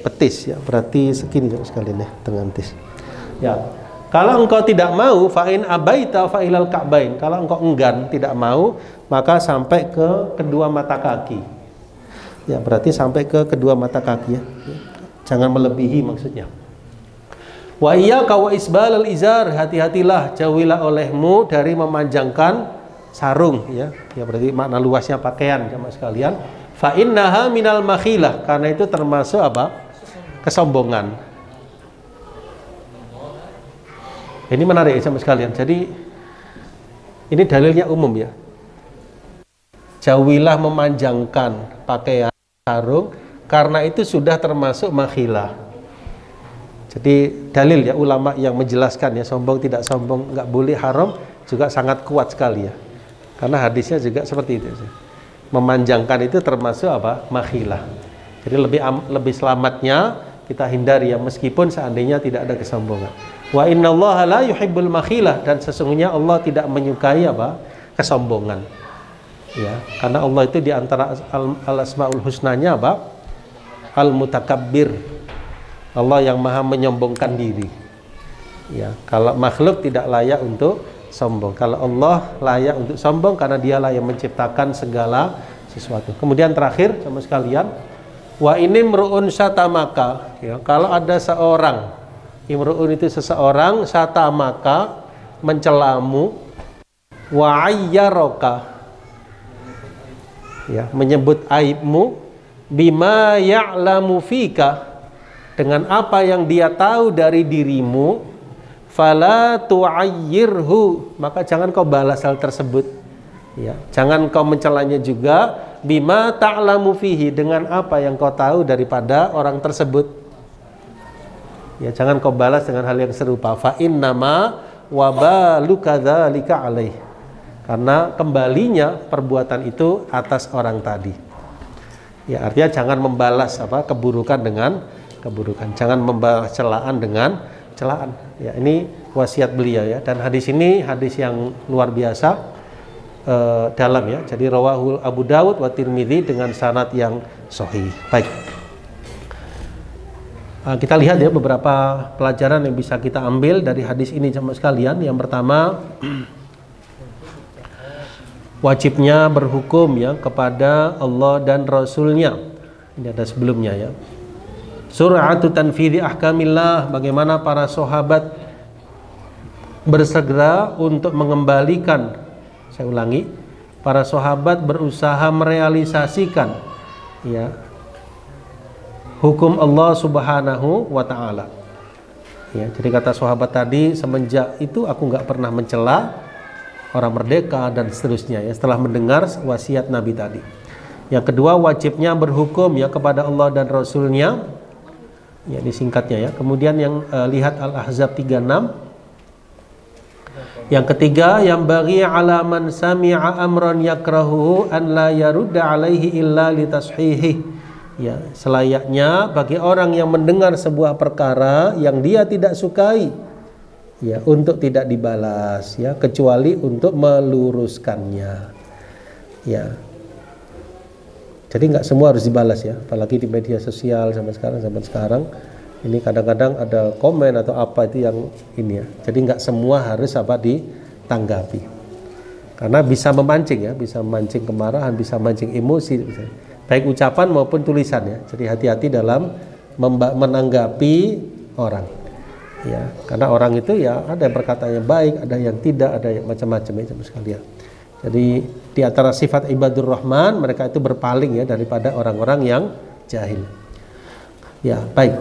betis ya. Berarti segini sekalian ya, tengah betis. Ya. Kalau engkau tidak mau, fa'in abaita fa'ilal ka'bain. Kalau engkau enggan, tidak mau, maka sampai ke kedua mata kaki. Ya, berarti sampai ke kedua mata kaki ya. Jangan melebihi maksudnya. Wa iyyaka wa isbalal izar, hati-hatilah, jauhilah olehmu dari memanjangkan sarung, ya. Ya berarti makna luasnya pakaian jamaah sekalian. Fa innaha minal makhilah, karena itu termasuk apa? Kesombongan. Ini menarik ya jamaah sekalian. Jadi ini dalilnya umum ya. Jauhilah memanjangkan pakaian sarung, karena itu sudah termasuk makhilah. Jadi dalil ya ulama yang menjelaskan ya sombong tidak sombong, nggak boleh, haram juga sangat kuat sekali ya. Karena hadisnya juga seperti itu. Memanjangkan itu termasuk apa? Makhilah. Jadi lebih selamatnya kita hindari ya, meskipun seandainya tidak ada kesombongan. Wa innallaha la yuhibbul makhilah, dan sesungguhnya Allah tidak menyukai apa? Kesombongan. Ya, karena Allah itu di antara al-asmaul husnanya apa? Al-mutakabbir. Allah yang maha menyombongkan diri. Ya, kalau makhluk tidak layak untuk sombong. Kalau Allah layak untuk sombong karena dialah yang menciptakan segala sesuatu. Kemudian terakhir sama sekalian, wa inimru'un syatamaka. Ya, kalau ada seorang, imru'un itu seseorang, syatamaka mencelamu, wa ayyaraka, ya, menyebut aibmu, bima ya'lamu fika, dengan apa yang dia tahu dari dirimu, fala tu'ayyirhu, maka jangan kau balas hal tersebut. Ya, jangan kau mencelanya juga, bima ta'lamu fihi, dengan apa yang kau tahu daripada orang tersebut. Ya, jangan kau balas dengan hal yang serupa. Fa innama wabalu kadzalika alaih, karena kembalinya perbuatan itu atas orang tadi. Ya, artinya jangan membalas apa keburukan dengan keburukan, jangan membalas celaan dengan celaan. Ya, ini wasiat beliau ya, dan hadis ini hadis yang luar biasa dalam ya. Jadi rawahu Abu Dawud wa Tirmidzi dengan sanad yang sahih. Baik. Kita lihat ya beberapa pelajaran yang bisa kita ambil dari hadis ini jemaah sekalian. Yang pertama, wajibnya berhukum ya kepada Allah dan Rasulnya. Ini ada sebelumnya ya. Sur'atu tanfidhi ahkamillah, bagaimana para sahabat bersegera untuk mengembalikan, saya ulangi, para sahabat berusaha merealisasikan ya hukum Allah Subhanahu wa taala. Ya, jadi kata sahabat tadi, semenjak itu aku nggak pernah mencela orang merdeka dan seterusnya ya, setelah mendengar wasiat Nabi tadi. Yang kedua, wajibnya berhukum ya kepada Allah dan Rasulnya. Ya, ini singkatnya ya. Kemudian yang lihat Al-Ahzab 36. Yang ketiga, yang bagi ala man sami'a amran yakrahuhu an la yarudda alaihi illa litashihi. Ya, selayaknya bagi orang yang mendengar sebuah perkara yang dia tidak sukai, ya, untuk tidak dibalas ya, kecuali untuk meluruskannya. Ya. Jadi nggak semua harus dibalas ya, apalagi di media sosial zaman sekarang ini kadang-kadang ada komen atau apa itu yang ini ya. Jadi nggak semua harus apa ditanggapi, karena bisa memancing ya, bisa memancing kemarahan, bisa memancing emosi, baik ucapan maupun tulisan ya. Jadi hati-hati dalam menanggapi orang ya, karena orang itu ya ada yang berkatanya baik, ada yang tidak, ada yang macam-macam ya sekalian. Jadi di antara sifat ibadur rahman, mereka itu berpaling ya daripada orang-orang yang jahil. Ya, baik.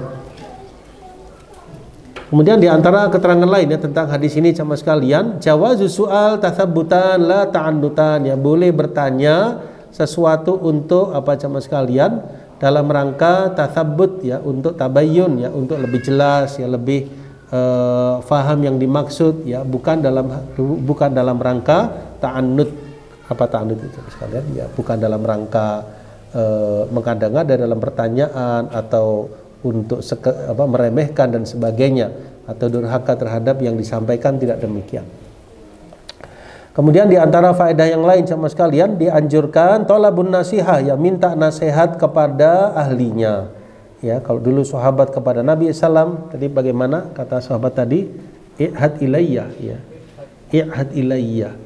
Kemudian di antara keterangan lain ya tentang hadis ini sama sekalian, jawazu su'al tathabbutan la ta'annutan, ya, boleh bertanya sesuatu untuk apa sama sekalian dalam rangka tathabbut ya, untuk tabayyun ya, untuk lebih jelas ya, lebih faham yang dimaksud ya, bukan dalam rangka ta'annud. Apa ta'annud itu sekalian ya, bukan dalam rangka mengada-ngada dalam pertanyaan atau untuk meremehkan dan sebagainya, atau durhaka terhadap yang disampaikan, tidak demikian. Kemudian di antara faedah yang lain sama sekalian, dianjurkan tolabun nasihah ya, minta nasihat kepada ahlinya. Ya, kalau dulu sahabat kepada Nabi SAW, tadi bagaimana kata sahabat tadi, i'had ilayya ya, i'had ilayya.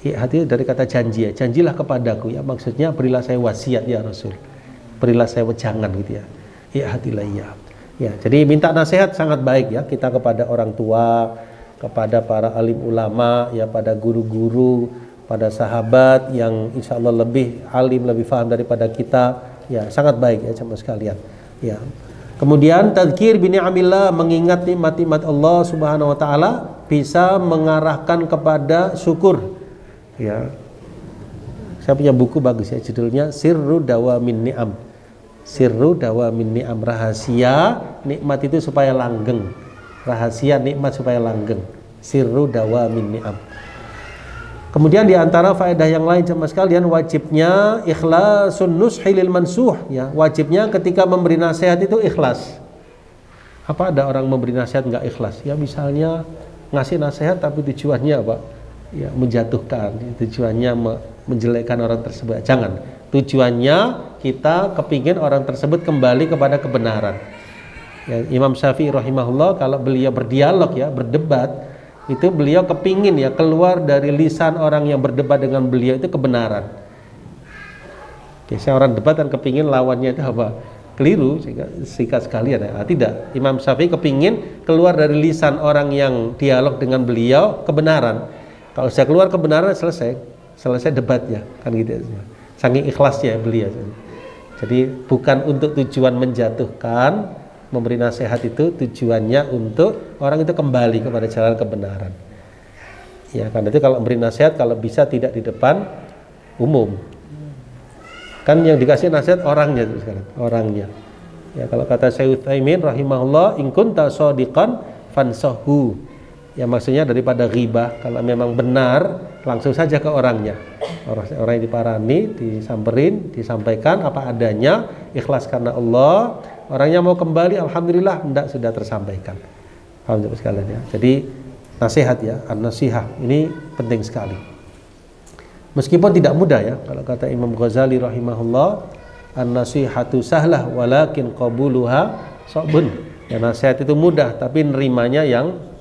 I'had itu dari kata janji ya, janjilah kepadaku ya, maksudnya berilah saya wasiat ya Rasul, berilah saya wejangan gitu ya, i'had ilayya. Ya, jadi minta nasihat sangat baik ya kita kepada orang tua, kepada para alim ulama, ya pada guru-guru, pada sahabat yang insya Allah lebih alim, lebih paham daripada kita, ya sangat baik ya jemaah sekalian. Ya. Kemudian tadzkir bi ni'amillah, mengingat nikmat-nikmat Allah Subhanahu wa taala bisa mengarahkan kepada syukur. Ya. Saya punya buku bagus ya, judulnya Sirru Dawamin Ni'am. Sirru Dawamin Ni'am, rahasia nikmat itu supaya langgeng. Rahasia nikmat supaya langgeng. Sirru Dawamin Ni'am. Kemudian di antara faedah yang lain jemaah sekalian, wajibnya ikhlasun nushi lil mansuh, ya. Wajibnya ketika memberi nasihat itu ikhlas. Apa ada orang memberi nasihat nggak ikhlas? Ya misalnya ngasih nasihat tapi tujuannya apa? Ya menjatuhkan, tujuannya menjelekkan orang tersebut. Jangan. Tujuannya kita kepingin orang tersebut kembali kepada kebenaran. Ya, Imam Syafi'i rahimahullah kalau beliau berdialog ya, berdebat, itu beliau kepingin ya keluar dari lisan orang yang berdebat dengan beliau itu kebenaran. Biasanya orang debat kan kepingin lawannya itu apa? Keliru, sehingga sikat sekalian ya. Tidak, Imam Syafi'i kepingin keluar dari lisan orang yang dialog dengan beliau kebenaran. Kalau saya keluar kebenaran selesai debatnya, kan gitu ya. Saking ikhlasnya beliau. Jadi bukan untuk tujuan menjatuhkan, memberi nasihat itu tujuannya untuk orang itu kembali kepada jalan kebenaran. Ya, karena itu kalau memberi nasihat kalau bisa tidak di depan umum. Kan yang dikasih nasihat orangnya itu sekarang, orangnya. Ya, kalau kata Syekh Utsaimin rahimahullah, in kunta shadiqan fansahu. Ya maksudnya daripada ghibah, kalau memang benar langsung saja ke orangnya. Orang yang diparani, disamperin, disampaikan apa adanya, ikhlas karena Allah. Orangnya mau kembali, alhamdulillah, hendak sudah tersampaikan. Alhamdulillah sekalian ya. Jadi nasihat ya, an-nasihah ini penting sekali. Meskipun tidak mudah ya, kalau kata Imam Ghazali rahimahullah, an-nasihatu sahlah walakin qabuluha sabun. Ya nasihat itu mudah, tapi nerimanya yang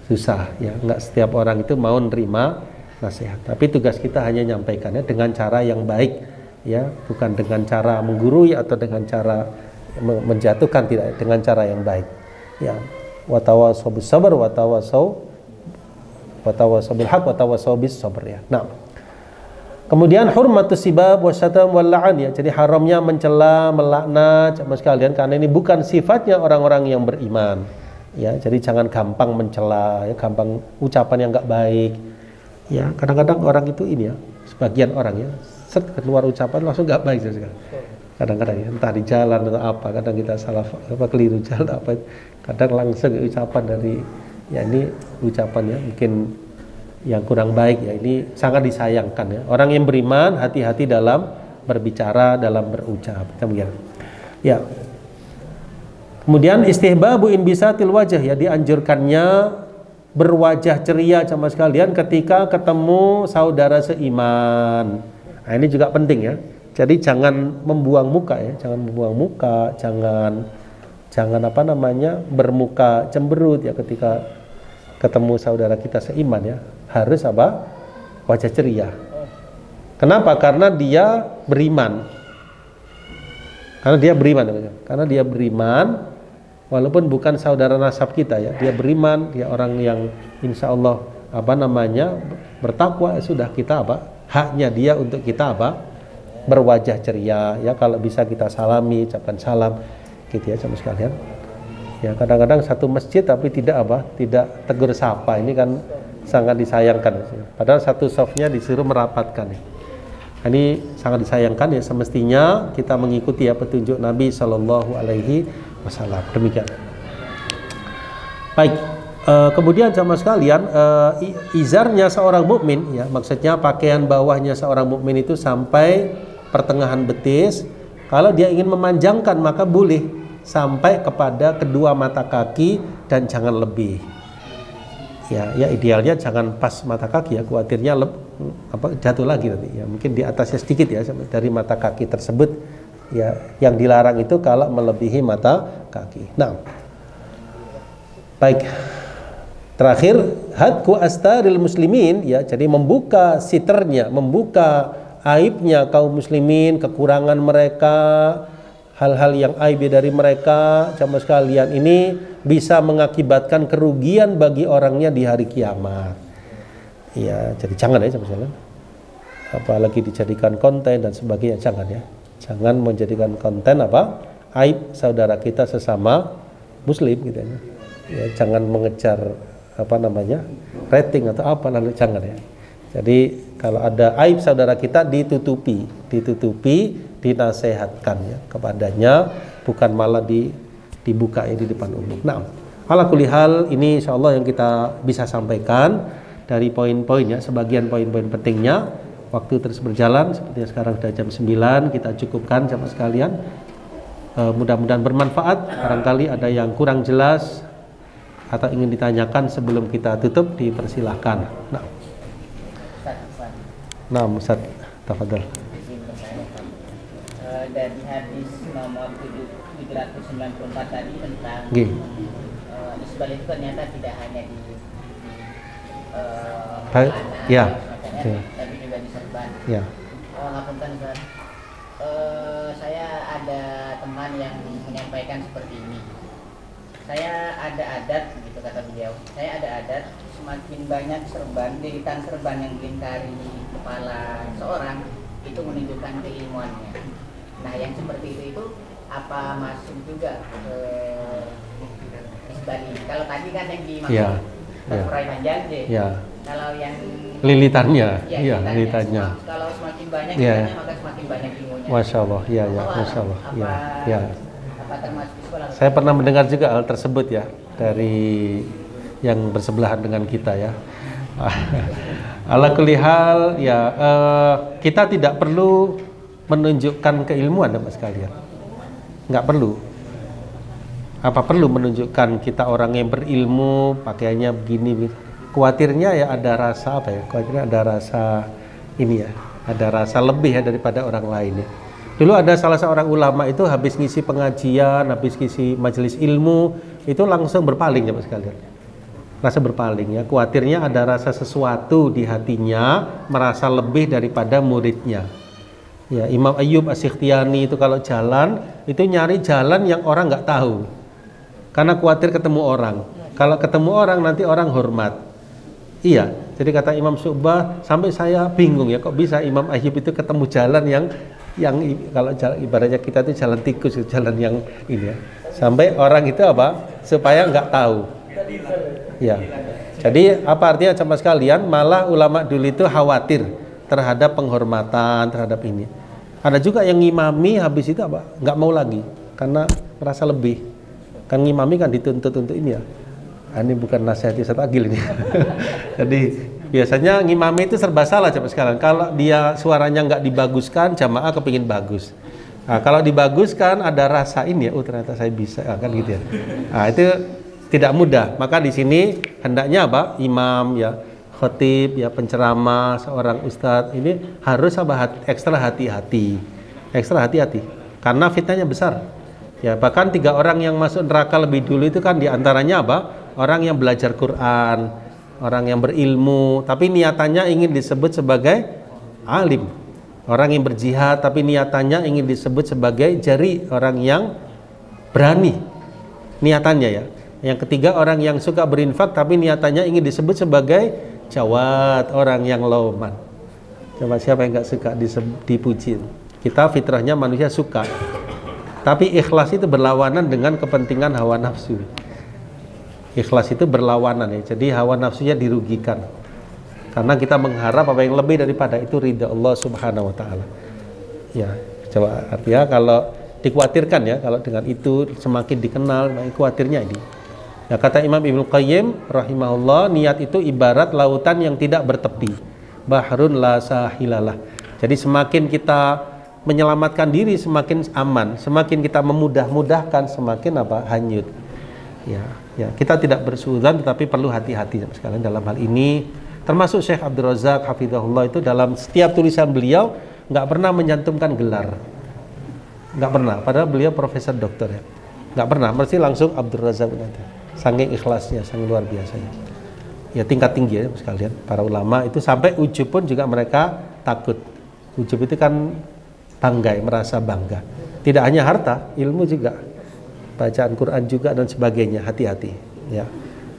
susah ya. Enggak setiap orang itu mau nerima nasihat. Tapi tugas kita hanya nyampaikannya dengan cara yang baik ya, bukan dengan cara menggurui atau dengan cara menjatuhkan, tidak, dengan cara yang baik. Ya, watawasau bis sabr watawasau bil haq watawasau bis sabr ya. Nah, kemudian hurmatus sibab wasyatam wal la'an ya. Jadi haramnya mencela, melaknat sama sekalian karena ini bukan sifatnya orang-orang yang beriman. Ya, jadi jangan gampang mencela, ya, gampang ucapan yang enggak baik. Ya, kadang-kadang orang itu ini ya, sebagian orang ya, set keluar ucapan langsung enggak baik sekali. Kadang-kadang ya, entah di jalan atau apa, kadang kita salah apa keliru jalan apa, kadang langsung ucapan dari ya ini ucapan ya mungkin yang kurang baik ya, ini sangat disayangkan ya. Orang yang beriman hati-hati dalam berbicara, dalam berucap. Kemudian ya. Kemudian istihbabu inbisatil wajah ya, dianjurkannya berwajah ceria sama sekalian ketika ketemu saudara seiman. Nah, ini juga penting ya. Jadi jangan membuang muka ya, jangan membuang muka, jangan apa namanya bermuka cemberut ya ketika ketemu saudara kita seiman ya. Harus apa? Wajah ceria. Kenapa? Karena dia beriman. Karena dia beriman. Walaupun bukan saudara nasab kita ya, dia beriman, dia orang yang insya Allah apa namanya bertakwa, sudah kita apa haknya dia untuk kita apa berwajah ceria ya. Kalau bisa kita salami, ucapkan salam gitu ya sama sekalian. Ya kadang-kadang satu masjid tapi tidak tidak tegur sapa, ini kan sangat disayangkan. Padahal satu softnya disuruh merapatkan ya. Ini sangat disayangkan ya, semestinya kita mengikuti ya petunjuk Nabi Shallallahu Alaihi Wasallam. Demikian. Baik, kemudian sama sekalian izarnya seorang mukmin ya, maksudnya pakaian bawahnya seorang mukmin itu sampai pertengahan betis. Kalau dia ingin memanjangkan maka boleh sampai kepada kedua mata kaki dan jangan lebih. Ya idealnya jangan pas mata kaki ya, khawatirnya jatuh lagi nanti ya, mungkin di atasnya sedikit ya dari mata kaki tersebut ya. Yang dilarang itu kalau melebihi mata kaki. Nah, baik, terakhir hadku astaril muslimin ya, jadi membuka siternya, membuka aibnya kaum muslimin, kekurangan mereka, hal-hal yang aib dari mereka, jamaah sekalian, ini bisa mengakibatkan kerugian bagi orangnya di hari kiamat. Ya, jadi jangan ya jamaah sekalian. Apalagi dijadikan konten dan sebagainya, jangan ya. Jangan menjadikan konten apa? Aib saudara kita sesama muslim gitu ya. Ya, jangan mengejar rating atau apa lalu, jangan ya. Jadi kalau ada aib saudara kita ditutupi, dinasehatkan ya kepadanya, bukan malah dibuka ya di depan umum. Nah, ala kulli hal ini insyaallah yang kita bisa sampaikan dari poin-poinnya, sebagian poin-poin pentingnya. Waktu terus berjalan, sepertinya sekarang sudah jam 9, kita cukupkan jamaah sekalian. Mudah-mudahan bermanfaat. Barangkali ada yang kurang jelas atau ingin ditanyakan sebelum kita tutup, dipersilahkan. Nah, Ustaz, tafadhol. Dari hadis nomor 794 tadi tentang isbal itu ternyata tidak hanya di ya, tapi juga di serban. Ya. Ngapunten Ustaz. Saya ada teman yang menyampaikan seperti ini. Saya ada adat, begitu kata beliau. Saya ada adat, semakin banyak lilitan serban yang melingkari kepala seorang, itu menunjukkan keilmuannya. Nah, yang seperti itu apa masuk juga ke isbal ini? Kalau tadi kan yang dimaksud Furaiman Janji. Kalau yang lilitannya, lilitannya. Kalau semakin banyak lilitannya, maka semakin banyak ilmunya. Masya Allah, Masya Allah. Apa termasuk isbal? Saya pernah mendengar juga hal tersebut ya dari yang bersebelahan dengan kita ya. Ala kulli hal ya, kita tidak perlu menunjukkan keilmuan Bapak sekalian. Nggak perlu. Apa perlu menunjukkan kita orang yang berilmu, pakaiannya begini. Khawatirnya ya ada rasa apa ya? Khawatirnya ada rasa ini ya, ada rasa lebih ya daripada orang lain ya. Dulu ada salah seorang ulama itu habis ngisi pengajian, habis ngisi majelis ilmu, itu langsung berpaling ya Pak sekalian. Rasa berpaling ya, khawatirnya ada rasa sesuatu di hatinya, merasa lebih daripada muridnya. Ya, Imam Ayyub As-Sikhtiyani itu kalau jalan, itu nyari jalan yang orang nggak tahu. Karena khawatir ketemu orang. Kalau ketemu orang nanti orang hormat. Iya, jadi kata Imam Syu'bah, sampai saya bingung ya, kok bisa Imam Ayyub itu ketemu jalan yang kalau ibaratnya kita itu jalan tikus, jalan yang ini ya. Sampai orang itu apa? Supaya nggak tahu. Ya. Jadi apa artinya sama sekalian? Malah ulama dulu itu khawatir terhadap penghormatan, terhadap ini. Ada juga yang ngimami habis itu apa? Nggak mau lagi karena merasa lebih. Kan ngimami kan dituntut untuk ini ya. Ini bukan nasihat Ustaz Agil ini. Jadi biasanya ngimami itu serba salah coba sekarang. Kalau dia suaranya nggak dibaguskan, jamaah kepingin bagus. Nah, kalau dibaguskan ada rasa ini ya, ternyata saya bisa, kan gitu ya. Nah, itu tidak mudah. Maka di sini hendaknya apa? Imam ya, khatib ya, penceramah, seorang ustadz ini harus ekstra hati-hati. Ekstra hati-hati. Karena fitnahnya besar. Ya, bahkan 3 orang yang masuk neraka lebih dulu itu kan diantaranya apa? Orang yang belajar Quran, orang yang berilmu, tapi niatannya ingin disebut sebagai alim. Orang yang berjihad, tapi niatannya ingin disebut sebagai jari, orang yang berani. Niatannya ya. Yang ketiga orang yang suka berinfak, tapi niatannya ingin disebut sebagai jawad, orang yang loman. Coba siapa yang nggak suka dipuji? Kita fitrahnya manusia suka. Tapi ikhlas itu berlawanan dengan kepentingan hawa nafsu. Ikhlas itu berlawanan ya. Jadi hawa nafsunya dirugikan. Karena kita mengharap apa yang lebih daripada itu ridha Allah Subhanahu wa taala. Ya, coba artinya kalau dikhawatirkan ya, kalau dengan itu semakin dikenal, khawatirnya ini. Ya, kata Imam Ibnu Qayyim rahimahullah, niat itu ibarat lautan yang tidak bertepi. Bahrun la sahilalah. Jadi semakin kita menyelamatkan diri semakin aman, semakin kita memudah-mudahkan semakin apa? Hanyut. Ya, kita tidak bersuudzon tetapi perlu hati-hati sekalian dalam hal ini. Termasuk Syekh Abdul Razak hafizahullah itu dalam setiap tulisan beliau nggak pernah menyantumkan gelar, nggak pernah. Padahal beliau profesor doktor ya, nggak pernah. Mesti langsung Abdul Razak nanti. Saking ikhlasnya, saking luar biasanya. Ya tingkat tinggi ya sekalian. Para ulama itu sampai ujub pun juga mereka takut. Ujub itu kan bangga, merasa bangga. Tidak hanya harta, ilmu juga, bacaan Quran juga dan sebagainya. Hati-hati. Ya.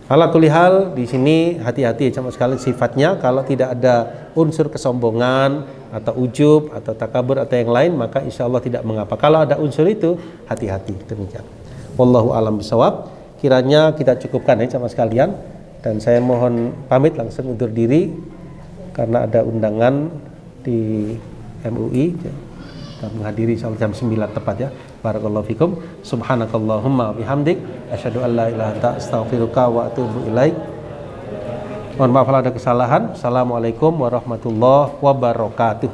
Ala kulli hal di sini hati-hati sama sekali sifatnya. Kalau tidak ada unsur kesombongan atau ujub atau takabur atau yang lain, maka insya Allah tidak mengapa. Kalau ada unsur itu, hati-hati. Demikian. Wallahu a'lam bishawab. Kiranya kita cukupkan ya sama sekalian. Dan saya mohon pamit langsung undur diri karena ada undangan di MUI. Kita menghadiri jam 9 tepat ya. Barakallahu fikum. Subhanakallahumma bihamdik asyhadu an la ilaha illa anta astaghfiruka wa atubu ilaik. Mohon maaf kalau ada kesalahan. Assalamualaikum warahmatullahi wabarakatuh.